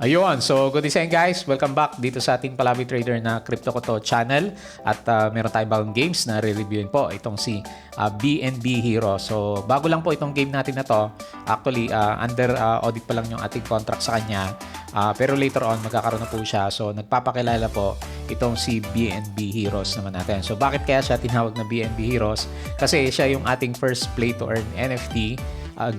Ayun, so good evening guys. Welcome back dito sa ating Palabi Trader na Crypto Koto channel. At meron tayong bagong games na re-reviewin po. Itong si BNB Hero. So bago lang po itong game natin na to. Actually, under audit pa lang yung ating contract sa kanya. Pero later on, magkakaroon na po siya. So nagpapakilala po itong si BNB Heroes naman natin. So bakit kaya siya tinawag na BNB Heroes? Kasi siya yung ating first play to earn NFT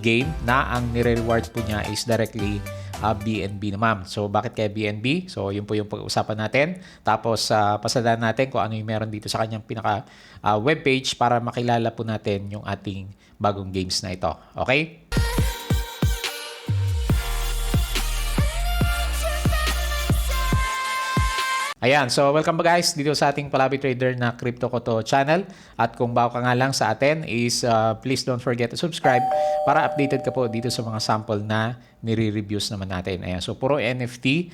game na ang nire-reward po niya is directly BNB naman. So, bakit kaya BNB? So, yun po yung pag-uusapan natin. Tapos, pasadaan natin kung ano yung meron dito sa kanyang pinaka webpage para makilala po natin yung ating bagong games na ito. Okay? Ayan, so welcome ba guys dito sa ating Palabi Trader na Crypto Koto channel. At kung bago ka nga lang sa atin is please don't forget to subscribe para updated ka po dito sa mga sample na nire-reviews naman natin. Ayan, so puro NFT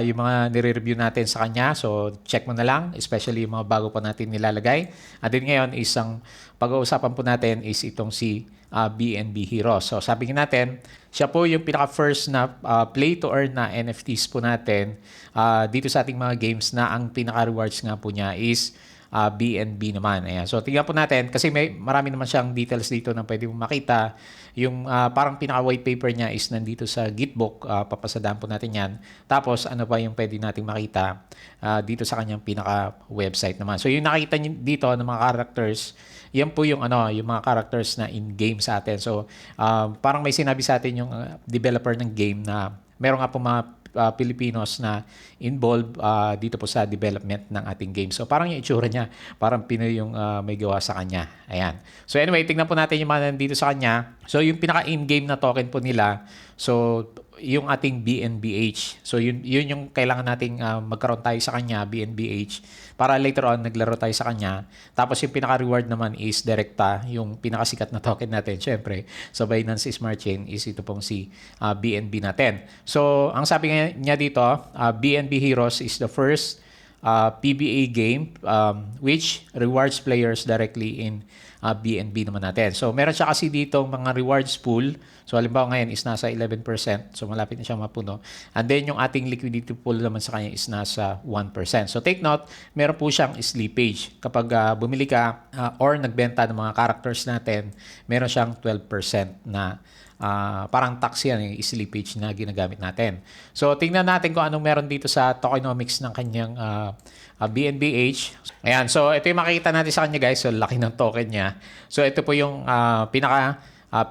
yung mga nire-review natin sa kanya. So check mo na lang, especially yung mga bago pa natin nilalagay. At din ngayon isang pag-uusapan po natin is itong si BNB Hero. So sabi natin, siya po yung pinaka-first na play to earn na NFTs po natin dito sa ating mga games na ang pinaka-rewards nga po niya is BNB naman. Ayan. So tingnan po natin kasi marami naman siyang details dito na pwede mong makita. Yung parang pinaka-white paper niya is nandito sa Gitbook. Papasadaan po natin yan. Tapos ano pa yung pwede nating makita dito sa kanyang pinaka-website naman. So yung nakita niyo dito ng mga characters, yan po yung yung mga characters na in-game sa atin. So parang may sinabi sa atin yung developer ng game na meron nga po mga Pilipinos na involved dito po sa development ng ating game. So parang yung itsura niya, parang Pinoy yung may gawa sa kanya. Ayan. So anyway, tingnan po natin yung mga nandito sa kanya. So yung pinaka in-game na token po nila, so yung ating BNBH. So yun yung kailangan nating magkaroon tayo sa kanya, BNBH, para later on naglaro tayo sa kanya. Tapos yung pinaka-reward naman is Directa, yung pinakasikat na token natin. Syempre, sa Binance Smart Chain is ito pong si BNB natin. So ang sabi niya dito, BNB Heroes is the first PBA game which rewards players directly in BNB naman natin. So meron siya kasi dito mga rewards pool. So halimbawa ngayon is nasa 11%. So malapit na siya mapuno. And then yung ating liquidity pool naman sa kanya is nasa 1%. So take note, meron po siyang slippage. Kapag bumili ka or nagbenta ng mga characters natin, meron siyang 12% na parang tax yan, yung slippage na ginagamit natin. So tingnan natin kung anong meron dito sa tokenomics ng kanyang BNBH. Ayan, so ito yung makikita natin sa kanya guys. So laki ng token niya. So ito po yung pinaka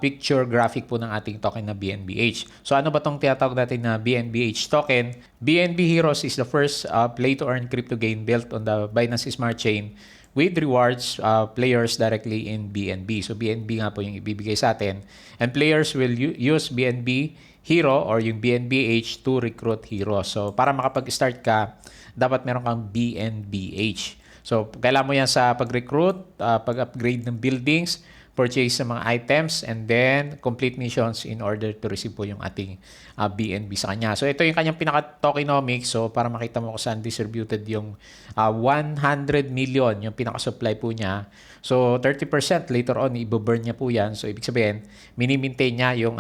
picture graphic po ng ating token na BNBH. So ano ba tong tinatawag natin na BNBH token? BNB Heroes is the first play to earn crypto game built on the Binance Smart Chain with rewards players directly in BNB. So BNB nga po yung ibibigay sa atin. And players will use BNB Hero or yung BNBH to recruit heroes. So para makapag-start ka, dapat meron kang BNBH. So kailangan mo yan sa pag-recruit, pag-upgrade ng buildings, purchase ng mga items, and then complete missions in order to receive po yung ating BNB sa kanya. So ito yung kanyang pinaka-tokenomics. So para makita mo kung saan distributed yung 100 million yung pinaka-supply po niya. So 30% later on i-burn niya po yan. So ibig sabihin, mini-maintain niya yung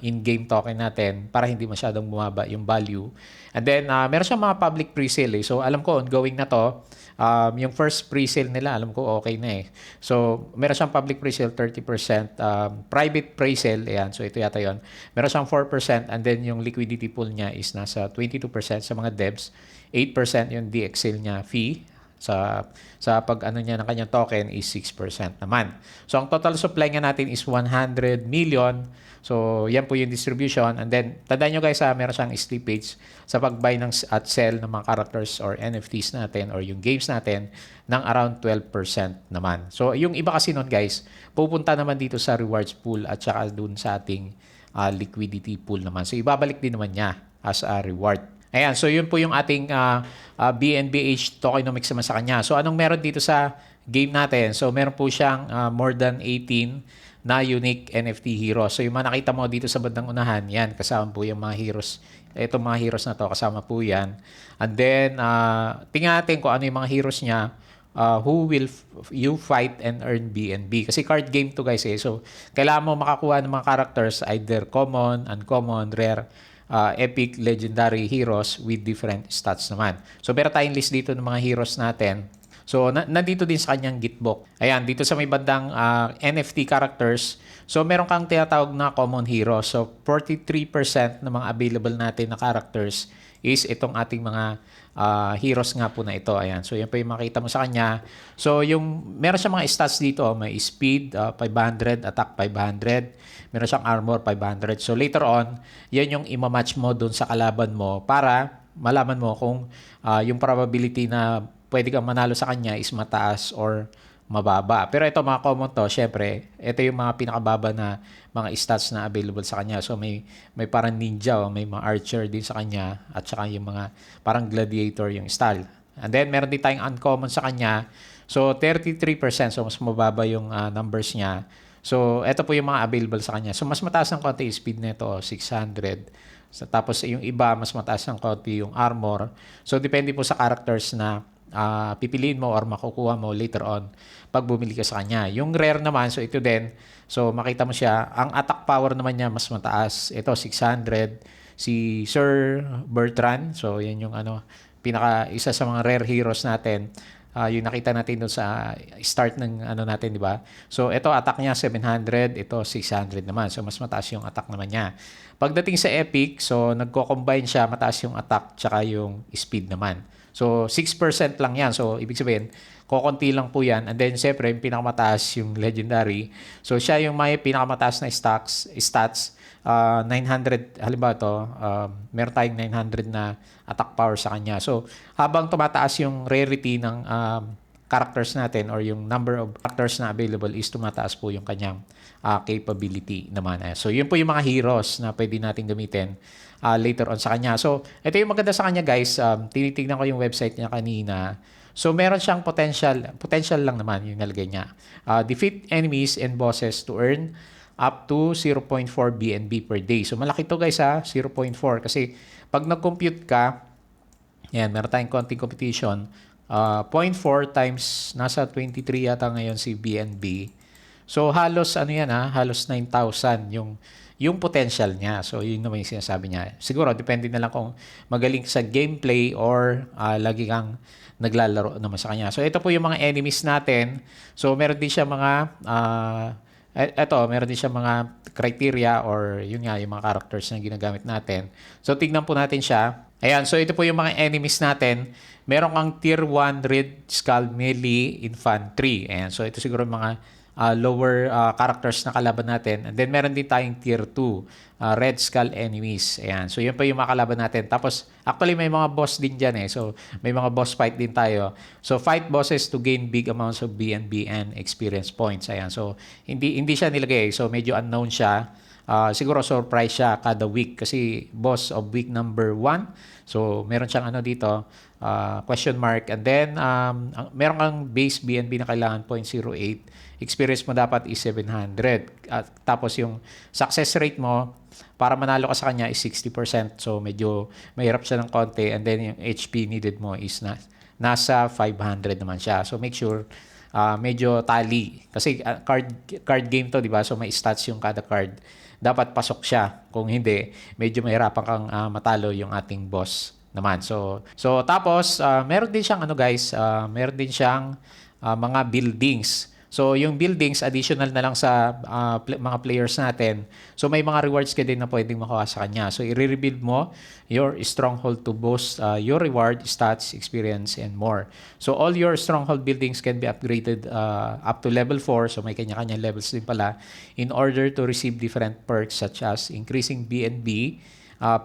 in-game token natin para hindi masyadong bumaba yung value. And then meron siyang mga public pre-sale eh. So alam ko ongoing na to. Yung first pre-sale nila, alam ko okay na eh. So, meron siyang public pre-sale 30%, private pre-sale, ayan, so ito yata yon. Meron siyang 4%, and then yung liquidity pool niya is nasa 22% sa mga devs, 8% yung DXL niya fee, sa pag niya ng kanyang token is 6% naman. So, ang total supply nga natin is 100 million. So, yan po yung distribution. And then, tandaan nyo guys, meron siyang slippage sa pag-buy at sell ng mga characters or NFTs natin or yung games natin ng around 12% naman. So, yung iba kasi nun guys, pupunta naman dito sa rewards pool at saka dun sa ating liquidity pool naman. So, ibabalik din naman niya as a reward. Ayan, so yun po yung ating BNBH tokenomics naman sa kanya. So anong meron dito sa game natin? So meron po siyang more than 18 na unique NFT heroes. So yung mga nakita mo dito sa bandang unahan, yan, kasama po yung mga heroes. Itong mga heroes na to, kasama po yan. And then, tingnan natin kung ano yung mga heroes niya. Who will you fight and earn BNB? Kasi card game to guys eh. So, kailangan mo makakuha ng mga characters, either common, uncommon, rare, epic legendary heroes with different stats naman. So meron tayong list dito ng mga heroes natin. So nandito din sa kanyang Gitbook. Ayan, dito sa may bandang NFT characters. So meron kang tinatawag na common hero. So 43% ng mga available natin na characters is itong ating mga heroes nga po na ito. Ayan. So yan po yung makita mo sa kanya. So yung meron siya mga stats dito, may speed 500, attack 500, meron siyang armor 500. So later on, yan yung imamatch mo dun sa kalaban mo para malaman mo kung yung probability na pwede kang manalo sa kanya is mataas or mababa. Pero ito mga common to, syempre, ito yung mga pinakababa na mga stats na available sa kanya. So may parang ninja, may mga archer din sa kanya at saka yung mga parang gladiator yung style. And then meron din tayong uncommon sa kanya. So 33%, so mas mababa yung numbers niya. So ito po yung mga available sa kanya. So mas mataas ng konti yung speed nito, 600. So, tapos yung iba, mas mataas ng konti yung armor. So depende po sa characters na pipiliin mo or makukuha mo later on pag bumili ka sa kanya. Yung rare naman, so ito din. So makita mo siya, ang attack power naman niya mas mataas. Ito 600. Si Sir Bertrand, so yan yung isa sa mga rare heroes natin. Yung nakita natin doon sa start ng natin, di ba? So ito attack niya 700, ito 600 naman. So mas mataas yung attack naman niya. Pagdating sa epic, so nagko-combine siya, mataas yung attack tsaka yung speed naman. So 6% lang yan. So ibig sabihin, kokonti lang po yan. And then siyempre, yung pinakamataas yung legendary. So siya yung may pinakamataas na stats 900, halimbawa to, meron tayong 900 na attack power sa kanya. So habang tumataas yung rarity ng characters natin or yung number of characters na available is tumataas po yung kanyang capability naman. So yun po yung mga heroes na pwede natin gamitin later on sa kanya. So ito yung maganda sa kanya guys, tinitignan ko yung website niya kanina. So meron siyang potential lang naman yung nalagay niya. Defeat enemies and bosses to earn up to 0.4 BNB per day. So malaki to guys 0.4 kasi pag nag-compute ka, yan, meron tayong konting competition. 0.4 times nasa 23 yata ngayon si BNB. So halos halos 9,000 yung potential niya. So yun naman yung sinasabi niya. Siguro depende na lang kung magaling sa gameplay or lagi kang naglalaro naman sa kanya. So ito po yung mga enemies natin. So meron din siya meron din siya mga criteria or yun nga, yung mga characters na ginagamit natin. So, tignan po natin siya. Ayan, so ito po yung mga enemies natin. Meron kang Tier 1 Red Skull Melee Infantry. Ayan, so ito siguro mga lower characters na kalaban natin. And then, meron din tayong Tier 2 Red Skull enemies. Ayan, so yun po yung mga kalaban natin. Tapos, actually, may mga boss din dyan So, may mga boss fight din tayo. So, fight bosses to gain big amounts of BNB and experience points. Ayan, so hindi siya nilagay. So, medyo unknown siya. Siguro surprise siya kada week kasi boss of week number 1. So, meron siyang dito, question mark. And then, meron kang base BNB na kailangan 0.08. Experience mo dapat is 700. Tapos yung success rate mo, para manalo ka sa kanya is 60%. So, medyo mahirap siya ng konti. And then, yung HP needed mo is nasa 500 naman siya. So, make sure medyo tally. Kasi card game to, di ba? So, may stats yung kada card. Dapat pasok siya. Kung hindi, medyo mahirapan kang matalo yung ating boss naman. So tapos, meron din siyang meron din siyang mga buildings. So, yung buildings, additional na lang sa mga players natin. So, may mga rewards ka din na pwedeng makuha sa kanya. So, i-rebuild mo your stronghold to boost your reward, stats, experience, and more. So, all your stronghold buildings can be upgraded up to level 4. So, may kanya-kanya levels din pala in order to receive different perks such as increasing BNB,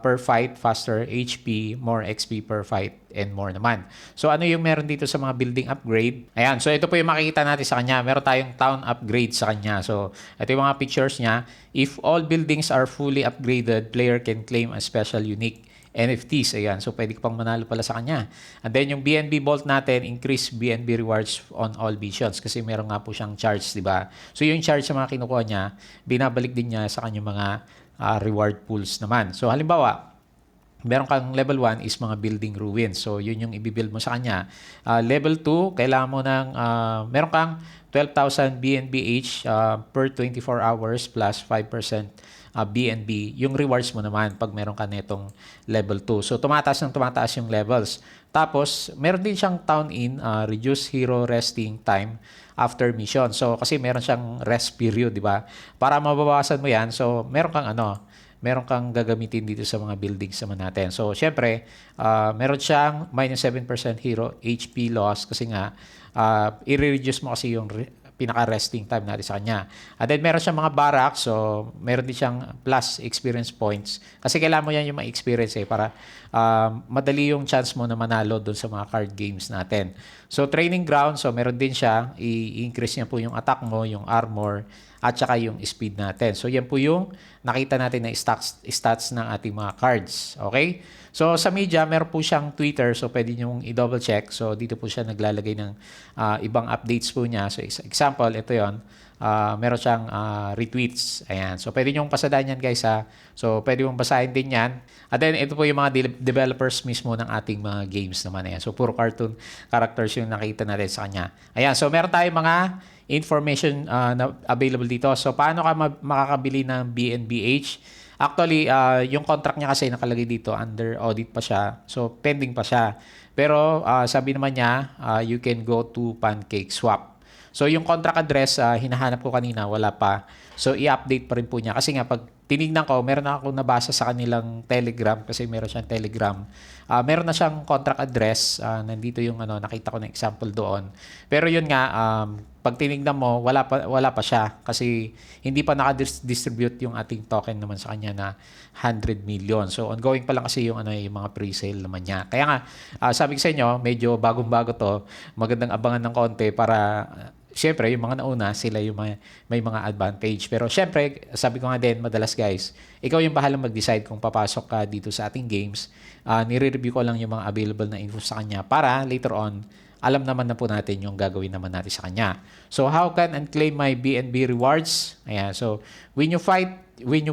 per fight, faster HP, more XP per fight, and more naman. So, ano yung meron dito sa mga building upgrade? Ayan, so ito po yung makikita natin sa kanya. Meron tayong town upgrade sa kanya. So, ito yung mga pictures niya. If all buildings are fully upgraded, player can claim a special unique NFTs. Ayan, so pwede ka pang manalo pala sa kanya. And then yung BNB Vault natin, increase BNB rewards on all missions kasi meron nga po siyang charge, di ba? So, yung charge sa mga kinukuha niya, binabalik din niya sa kanyang mga reward pools naman. So, halimbawa, meron kang level 1 is mga building ruins. So, yun yung i-build mo sa kanya. Level 2, kailangan mo meron kang 12,000 BNB each per 24 hours plus 5% BNB, yung rewards mo naman pag meron ka netong level 2. So, tumataas ng tumataas yung levels. Tapos, meron din siyang town in, reduce hero resting time after mission. So, kasi meron siyang rest period, di ba? Para mabawasan mo yan, so, meron kang gagamitin dito sa mga buildings naman natin. So, syempre, meron siyang minus 7% hero HP loss kasi nga, i-reduce mo kasi yung pinaka-resting time natin sa kanya. And then, meron siyang mga barracks. So, meron din siyang plus experience points. Kasi kailangan mo yan yung ma-experience para madali yung chance mo na manalo doon sa mga card games natin. So, training ground. So, meron din siya. I-increase niya po yung attack mo, yung armor, at saka yung speed natin. So, yan po yung nakita natin na stats ng ating mga cards. Okay? So, sa media, meron po siyang Twitter. So, pwede nyo i-double check. So, dito po siya naglalagay ng ibang updates po niya. So, example, ito yon. Meron siyang retweets. Ayan. So, pwede nyo pasadaan yan, guys, ha. So, pwede mong basahin din yan. At then, ito po yung mga developers mismo ng ating mga games naman. Ayan. So, puro cartoon characters yung nakita natin sa kanya. Ayan. So, meron tayong mga information na available dito. So, paano ka makakabili ng BNBH? Actually, yung contract niya kasi nakalagay dito, under audit pa siya. So, pending pa siya. Pero, sabi naman niya, you can go to PancakeSwap. So, yung contract address, hinahanap ko kanina, wala pa. So, i-update pa rin po niya. Kasi nga, pag tinignan ko, meron na ako nabasa sa kanilang Telegram, kasi meron siyang Telegram. Meron na siyang contract address. Nandito yung nakita ko na example doon. Pero yun nga, pag tinignan mo, wala pa siya. Kasi hindi pa naka-distribute yung ating token naman sa kanya na 100 million. So, ongoing pa lang kasi yung mga pre-sale naman niya. Kaya nga, sabi ko sa inyo, medyo bagong-bago to. Magandang abangan ng konti para syempre, yung mga nauna, sila yung may mga advantage. Pero syempre, sabi ko nga din, madalas guys, ikaw yung bahalang mag-decide kung papasok ka dito sa ating games. Nire-review ko lang yung mga available na info sa kanya para later on, alam naman na po natin yung gagawin naman natin sa kanya. So, how can I claim my BNB rewards? Ayan, so, when you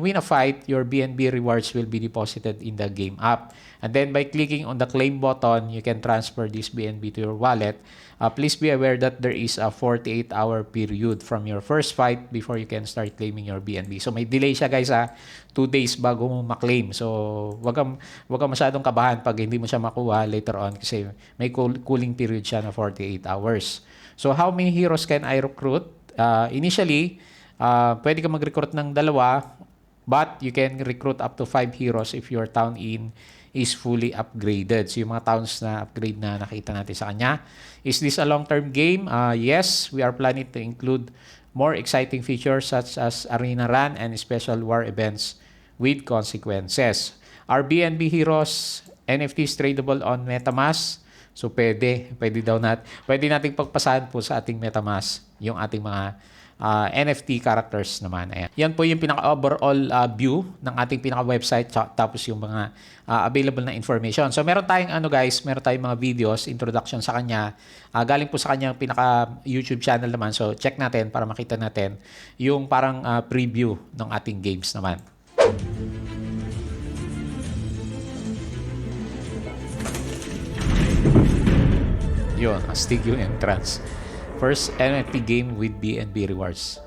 win a fight, your BNB rewards will be deposited in the game app. And then by clicking on the claim button, you can transfer this BNB to your wallet. Please be aware that there is a 48-hour period from your first fight before you can start claiming your BNB. So may delay siya guys 2 days bago mo maklaim. So wag kang masyadong kabahan pag hindi mo siya makuha later on kasi may cooling period siya na 48 hours. So how many heroes can I recruit? Initially, pwede ka mag-recruit ng 2, but you can recruit up to 5 heroes if your town in is fully upgraded. So yung mga towns na upgrade na nakita natin sa kanya. Is this a long-term game? Yes, we are planning to include more exciting features such as arena run and special war events with consequences. Are BNB heroes NFTs tradable on MetaMask? So pwede nating pagpasahan po sa ating MetaMask yung ating mga NFT characters naman. Ayan. Yan po yung pinaka-overall view ng ating pinaka-website tapos yung mga available na information. So meron tayong meron tayong mga videos, introduction sa kanya. Galing po sa kanyang pinaka-YouTube channel naman. So check natin para makita natin yung parang preview ng ating games naman. Yun, astig yung entrance. First NFT game with BNB rewards.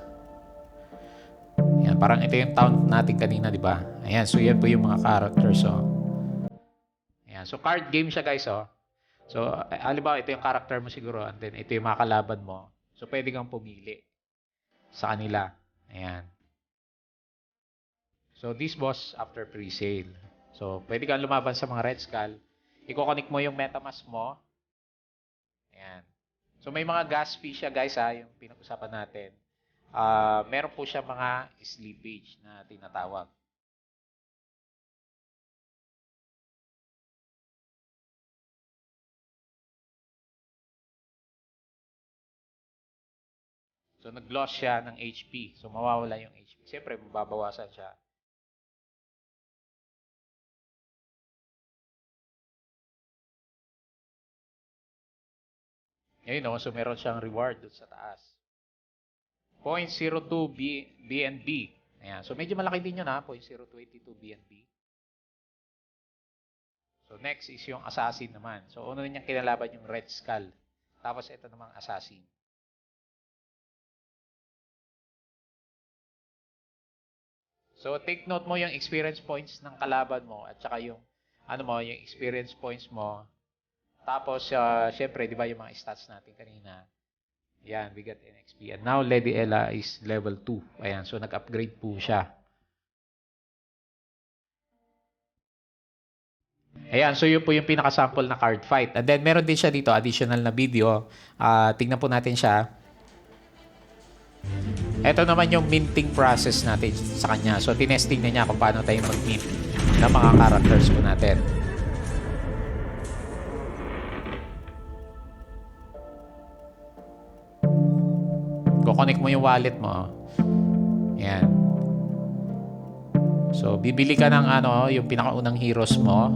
Yan, parang ito yung town natin kanina, di ba? Ayan, so yan po yung mga characters, Ayan, so card game siya, guys, So, halimbawa, ito yung character mo siguro, and then ito yung mga kalaban mo. So, pwede kang pumili sa kanila. Ayan. So, this was after pre-sale. So, pwede kang lumaban sa mga Red Skull. I-connect mo yung MetaMask mo. Ayan. So, may mga gas fee siya, guys, yung pinag-usapan natin. Meron po siya mga slippage na tinatawag. So, nag-loss siya ng HP. So, mawawala yung HP. Siyempre, mababawasan siya. Ngayon, so meron siyang reward doon sa taas. 0.02 BNB. Ayan. So, medyo malaki din yun 0.022 BNB. So, next is yung assassin naman. So, una niyang kinalaban yung Red Skull. Tapos, ito namang assassin. So take note mo yung experience points ng kalaban mo at saka yung yung experience points mo. Tapos syempre, 'di ba yung mga stats natin kanina. Yan, we got NXP. And now Lady Ella is level 2. Ayan, so nag-upgrade po siya. Ayan, so yun po yung pinaka-sample na card fight. And then meron din siya dito, additional na video. Tingnan po natin siya. Ito naman yung minting process natin sa kanya. So, tinesting na niya kung paano tayo mag-mint ng mga characters po natin. Kukonek mo yung wallet mo. Yan. So, bibili ka ng yung pinakaunang heroes mo.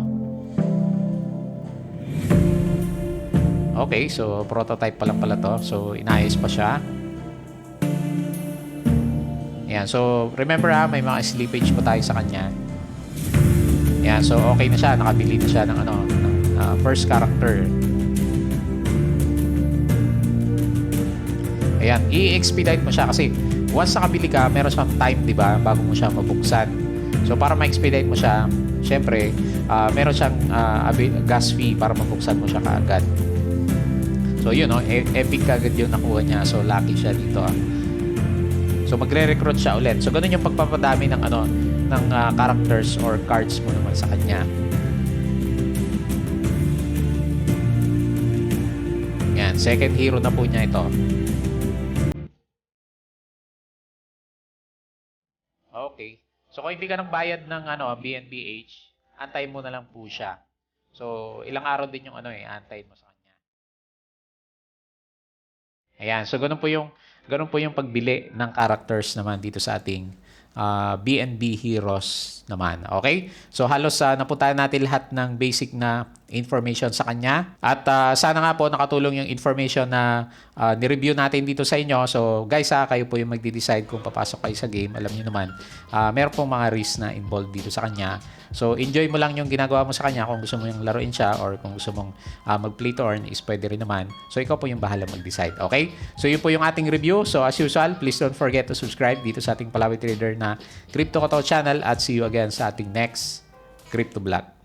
Okay, so prototype pa lang pala to. So, inayos pa siya. Yan, so remember may mga slippage pa tayo sa kanya. Yan, so okay na siya. Nakabili na siya ng first character. Ayan, i-expedite mo siya kasi once nakabili ka, meron siyang time, di ba, bago mo siya mabuksan. So, para ma-expedite mo siya, syempre, meron siyang gas fee para mabuksan mo siya kaagad. So, yun, epic kagad yung nakuha niya. So, lucky siya dito. So, magre-recruit siya ulit. So, ganun yung pagpapadami ng characters or cards mo naman sa kanya. Yan, second hero na po niya ito. Okay. So, kung hindi ka nagbayad ng BNBH, antay mo na lang po siya. So, ilang araw din yung antay mo sa kanya. Ayan. So, ganun po yung pagbili ng characters naman dito sa ating BNB Heroes naman. Okay? So, halos napuntahan natin lahat ng basic na information sa kanya. At sana nga po nakatulong yung information na ni-review natin dito sa inyo. So, guys, kayo po yung magde-decide kung papasok kayo sa game. Alam niyo naman, meron pong mga risks na involved dito sa kanya. So, enjoy mo lang yung ginagawa mo sa kanya. Kung gusto mo yung laruin siya or kung gusto mong mag-play to earn is pwede rin naman. So, ikaw po yung bahala mag-decide. Okay? So, yun po yung ating review. So, as usual, please don't forget to subscribe dito sa ating Palawi Trader na Crypto Koto channel at see you again sa ating next Crypto Vlog.